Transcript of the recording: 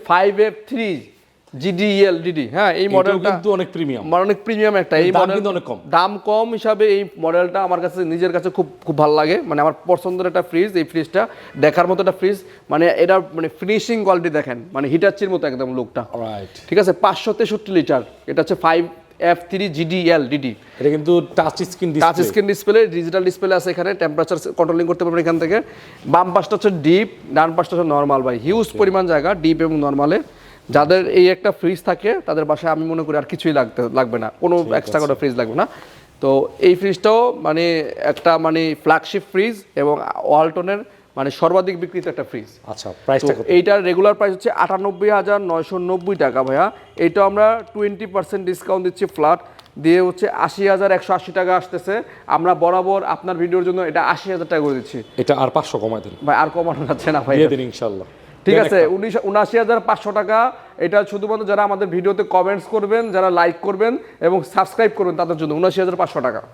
5F3 GDEL-DD, হ্যাঁ এই মডেলটা কিন্তু অনেক প্রিমিয়াম একটা, এই মডেল কিন্তু অনেক কম। দাম কম হিসাবে এই মডেলটা আমার কাছে নিজের কাছে খুব খুব ভালো লাগে, মানে আমার পছন্দের একটা ফ্রিজ। এই ফ্রিজটা দেখার মতো একটা ফ্রিজ, মানে এটা মানে ফিনিশিং কোয়ালিটি দেখেন, মানে হিটাচির মতো একদম লুকটা, রাইট। ঠিক আছে। 563 লিটার, এটা হচ্ছে 5F3 GDEL-DD। এটা কিন্তু touch screen display, digital display আছে এখানে, টেম্পারেচার কন্ট্রোলিং করতে পারবেন এখান থেকে। বাম পাশটা হচ্ছে ডিপ, ডান পাশটা হচ্ছে নরমাল। ভাই হিউজ পরিমাণ জায়গা ডিপ এবং নরমালে। যাদের এই একটা ফ্রিজ থাকে তাদের বাসায় আমি মনে করি আর কিছুই লাগবে না, কোনো এক্সট্রা কোনো ফ্রিজ লাগবে না। তো এই ফ্রিজটাও মানে একটা মানে ফ্ল্যাগশিপ ফ্রিজ এবং ওয়ালটনের মানে সর্বাধিক বিক্রিত একটা ফ্রিজ। আচ্ছা, প্রাইসটা কত? এইটার রেগুলার প্রাইস হচ্ছে 98,990 টাকা ভাইয়া। এইটা আমরা 20% ডিসকাউন্ট দিচ্ছি, ফ্ল্যাট দিয়ে হচ্ছে 80,180 টাকা আসতেছে। আমরা বরাবর আপনার ভিডিওর জন্য এটা 80,000 টাকা করে দিচ্ছি। এটা আর 500 কমাই দেন ভাই, আর কমানো যাচ্ছে না ভাই, দিয়ে দিন ইনশাআল্লাহ। ঠিক আছে। 79,500 টাকা। এটা শুধুমাত্র যারা আমাদের ভিডিওতে কমেন্টস করবেন, যারা লাইক করবেন এবং সাবস্ক্রাইব করবেন তাদের জন্য 79,500 টাকা।